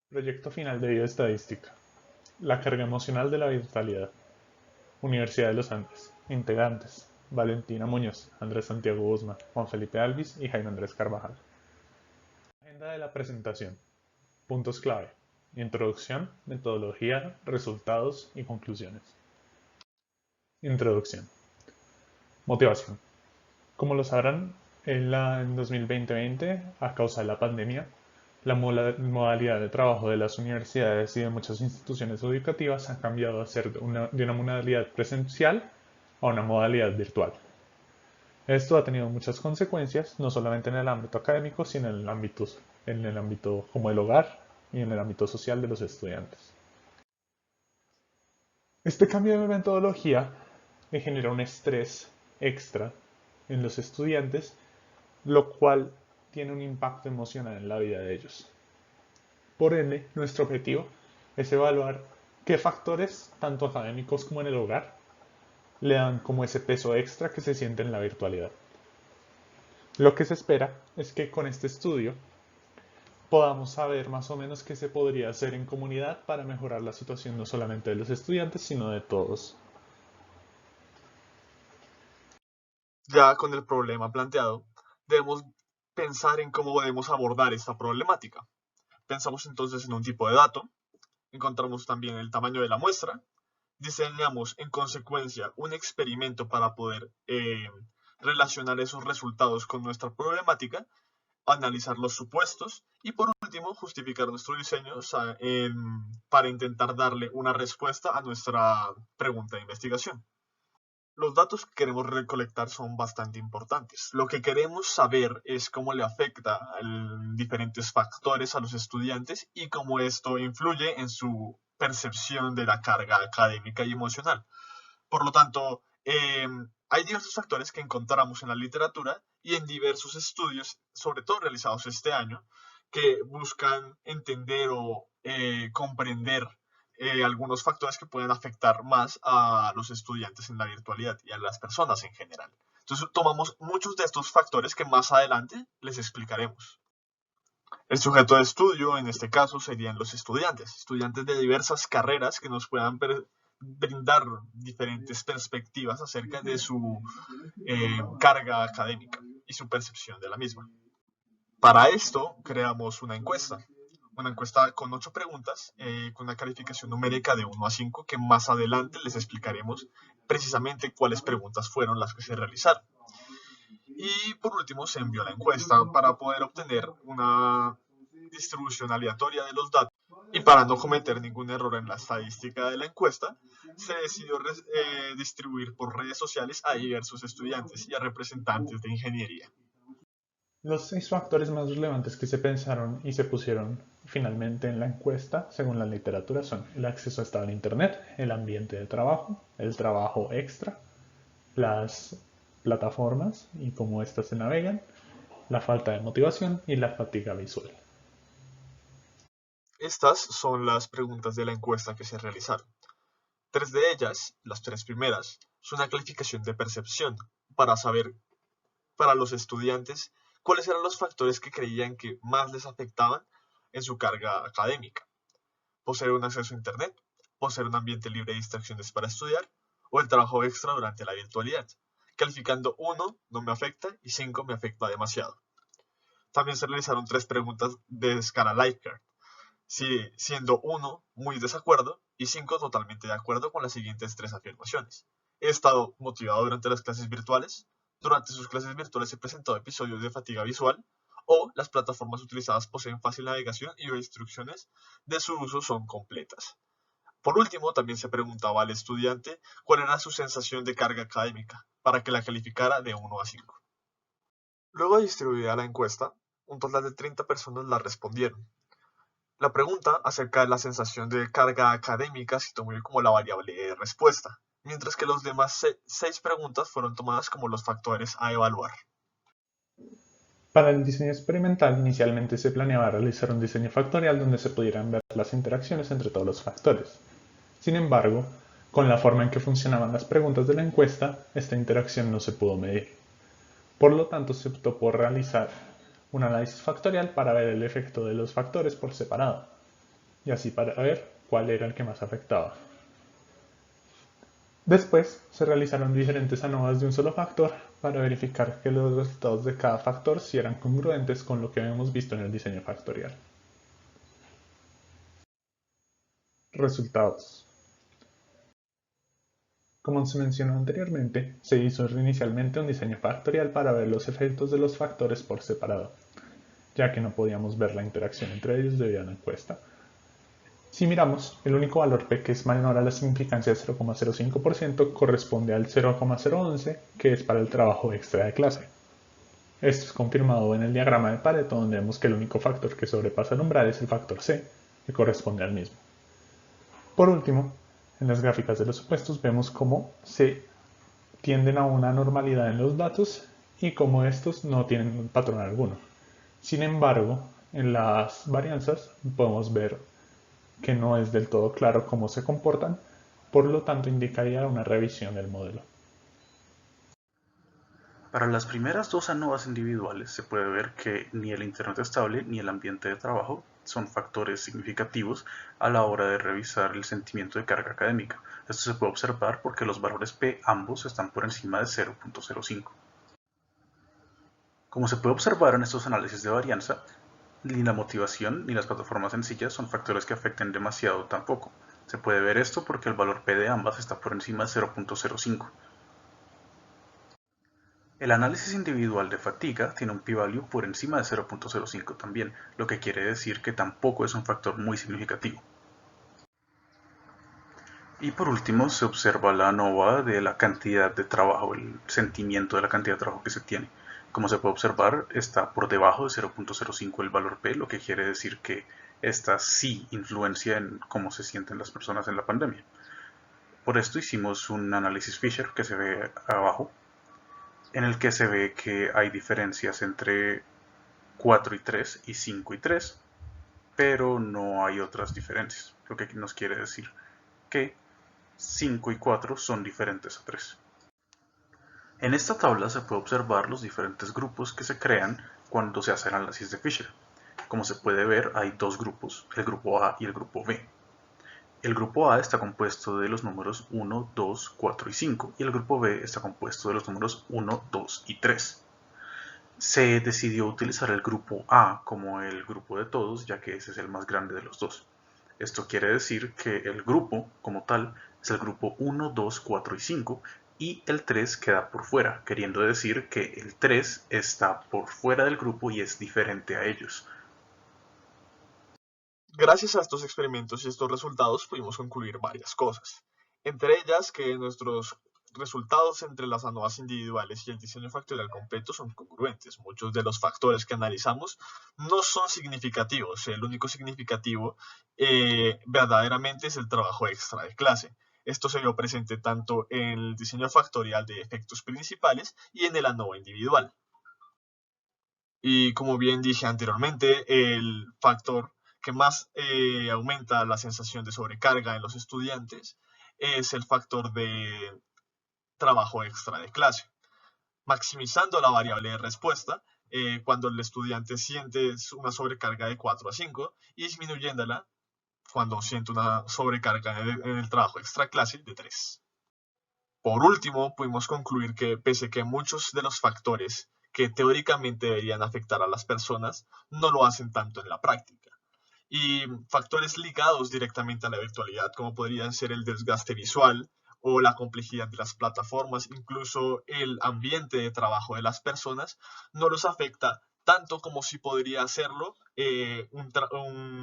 Proyecto final de bioestadística. La carga emocional de la virtualidad. Universidad de los Andes. Integrantes. Valentina Muñoz, Andrés Santiago Guzmán, Juan Felipe Alvis y Jaime Andrés Carvajal. Agenda de la presentación. Puntos clave. Introducción, metodología, resultados y conclusiones. Introducción. Motivación. Como lo sabrán, en 2020, a causa de la pandemia, la modalidad de trabajo de las universidades y de muchas instituciones educativas ha cambiado a ser de una modalidad presencial a una modalidad virtual. Esto ha tenido muchas consecuencias, no solamente en el ámbito académico, sino en el ámbito como el hogar y en el ámbito social de los estudiantes. Este cambio de metodología genera un estrés extra en los estudiantes, lo cual tiene un impacto emocional en la vida de ellos. Por ende, nuestro objetivo es evaluar qué factores, tanto académicos como en el hogar, le dan como ese peso extra que se siente en la virtualidad. Lo que se espera es que con este estudio podamos saber más o menos qué se podría hacer en comunidad para mejorar la situación no solamente de los estudiantes, sino de todos. Ya con el problema planteado, debemos pensar en cómo podemos abordar esta problemática. Pensamos entonces en un tipo de dato, encontramos también el tamaño de la muestra, diseñamos en consecuencia un experimento para poder relacionar esos resultados con nuestra problemática, analizar los supuestos y por último justificar nuestro diseño para intentar darle una respuesta a nuestra pregunta de investigación. Los datos que queremos recolectar son bastante importantes. Lo que queremos saber es cómo le afecta a diferentes factores a los estudiantes y cómo esto influye en su percepción de la carga académica y emocional. Por lo tanto, hay diversos factores que encontramos en la literatura y en diversos estudios, sobre todo realizados este año, que buscan entender o comprender algunos factores que pueden afectar más a los estudiantes en la virtualidad y a las personas en general. Entonces tomamos muchos de estos factores que más adelante les explicaremos. El sujeto de estudio, en este caso, serían los estudiantes de diversas carreras que nos puedan brindar diferentes perspectivas acerca de su carga académica y su percepción de la misma. Para esto creamos una encuesta con 8 preguntas, con una calificación numérica de 1 a 5, que más adelante les explicaremos precisamente cuáles preguntas fueron las que se realizaron. Y por último se envió la encuesta para poder obtener una distribución aleatoria de los datos. Y para no cometer ningún error en la estadística de la encuesta, se decidió distribuir por redes sociales a diversos estudiantes y a representantes de ingeniería. Los 6 factores más relevantes que se pensaron y se pusieron finalmente en la encuesta, según la literatura, son el acceso a estable Internet, el ambiente de trabajo, el trabajo extra, las plataformas y cómo éstas se navegan, la falta de motivación y la fatiga visual. Estas son las preguntas de la encuesta que se realizaron. 3 de ellas, las 3 primeras, son una calificación de percepción para saber para los estudiantes cuáles eran los factores que creían que más les afectaban en su carga académica. Poseer un acceso a Internet, poseer un ambiente libre de distracciones para estudiar o el trabajo extra durante la virtualidad. Calificando 1 no me afecta y 5 me afecta demasiado. También se realizaron 3 preguntas de escala Likert, siendo 1 muy desacuerdo y 5 totalmente de acuerdo con las siguientes 3 afirmaciones. He estado motivado durante las clases virtuales. Durante sus clases virtuales he presentado episodios de fatiga visual, o las plataformas utilizadas poseen fácil navegación y las instrucciones de su uso son completas. Por último, también se preguntaba al estudiante cuál era su sensación de carga académica, para que la calificara de 1 a 5. Luego de distribuida la encuesta, un total de 30 personas la respondieron. La pregunta acerca de la sensación de carga académica se tomó como la variable de respuesta, mientras que los demás 6 preguntas fueron tomadas como los factores a evaluar. Para el diseño experimental, inicialmente se planeaba realizar un diseño factorial donde se pudieran ver las interacciones entre todos los factores. Sin embargo, con la forma en que funcionaban las preguntas de la encuesta, esta interacción no se pudo medir. Por lo tanto, se optó por realizar un análisis factorial para ver el efecto de los factores por separado. y así para ver cuál era el que más afectaba. Después se realizaron diferentes ANOVAs de un solo factor para verificar que los resultados de cada factor sí eran congruentes con lo que habíamos visto en el diseño factorial. Resultados. Como se mencionó anteriormente, se hizo inicialmente un diseño factorial para ver los efectos de los factores por separado, ya que no podíamos ver la interacción entre ellos debido a la encuesta. Si miramos, el único valor P que es menor a la significancia de 0,05% corresponde al 0,011, que es para el trabajo extra de clase. Esto es confirmado en el diagrama de Pareto, donde vemos que el único factor que sobrepasa el umbral es el factor C, que corresponde al mismo. Por último, en las gráficas de los supuestos vemos cómo se tienden a una normalidad en los datos y cómo estos no tienen patrón alguno. Sin embargo, en las varianzas podemos ver que no es del todo claro cómo se comportan, por lo tanto indicaría una revisión del modelo. Para las primeras dos ANOVAs individuales se puede ver que ni el Internet estable ni el ambiente de trabajo son factores significativos a la hora de revisar el sentimiento de carga académica. Esto se puede observar porque los valores P ambos están por encima de 0.05. Como se puede observar en estos análisis de varianza, ni la motivación ni las plataformas sencillas son factores que afecten demasiado tampoco. Se puede ver esto porque el valor P de ambas está por encima de 0.05. El análisis individual de fatiga tiene un p-value por encima de 0.05 también, lo que quiere decir que tampoco es un factor muy significativo. Y por último se observa la ANOVA de la cantidad de trabajo, el sentimiento de la cantidad de trabajo que se tiene. Como se puede observar, está por debajo de 0.05 el valor P, lo que quiere decir que esta sí influencia en cómo se sienten las personas en la pandemia. Por esto hicimos un análisis Fisher que se ve abajo, en el que se ve que hay diferencias entre 4 y 3 y 5 y 3, pero no hay otras diferencias, lo que nos quiere decir que 5 y 4 son diferentes a 3. En esta tabla se puede observar los diferentes grupos que se crean cuando se hace el análisis de Fisher. Como se puede ver, hay dos grupos, el grupo A y el grupo B. El grupo A está compuesto de los números 1, 2, 4 y 5, y el grupo B está compuesto de los números 1, 2 y 3. Se decidió utilizar el grupo A como el grupo de todos, ya que ese es el más grande de los dos. Esto quiere decir que el grupo, como tal, es el grupo 1, 2, 4 y 5, y el 3 queda por fuera, queriendo decir que el 3 está por fuera del grupo y es diferente a ellos. Gracias a estos experimentos y estos resultados pudimos concluir varias cosas. Entre ellas que nuestros resultados entre las ANOVAs individuales y el diseño factorial completo son congruentes. Muchos de los factores que analizamos no son significativos. El único significativo verdaderamente es el trabajo extra de clase. Esto se vio presente tanto en el diseño factorial de efectos principales y en el ANOVA individual. Y como bien dije anteriormente, el factor que más aumenta la sensación de sobrecarga en los estudiantes es el factor de trabajo extra de clase. Maximizando la variable de respuesta cuando el estudiante siente una sobrecarga de 4 a 5 y disminuyéndola cuando siente una sobrecarga en el trabajo extra clase de 3. Por último, pudimos concluir que pese que muchos de los factores que teóricamente deberían afectar a las personas no lo hacen tanto en la práctica. Y factores ligados directamente a la virtualidad, como podrían ser el desgaste visual o la complejidad de las plataformas, incluso el ambiente de trabajo de las personas, no los afecta tanto como si podría hacerlo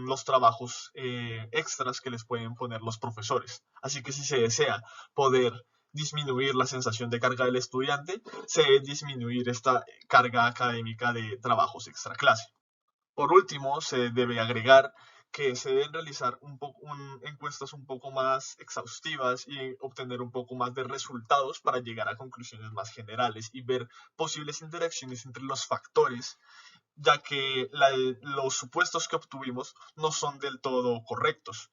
los trabajos extras que les pueden poner los profesores. Así que si se desea poder disminuir la sensación de carga del estudiante, se debe disminuir esta carga académica de trabajos extra clase. Por último, se debe agregar que se deben realizar encuestas un poco más exhaustivas y obtener un poco más de resultados para llegar a conclusiones más generales y ver posibles interacciones entre los factores, ya que los supuestos que obtuvimos no son del todo correctos.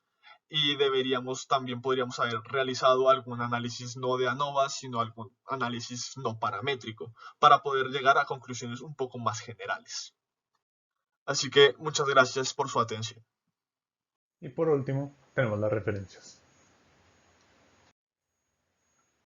Y podríamos haber realizado algún análisis no de ANOVA, sino algún análisis no paramétrico, para poder llegar a conclusiones un poco más generales. Así que muchas gracias por su atención. Y por último, tenemos las referencias.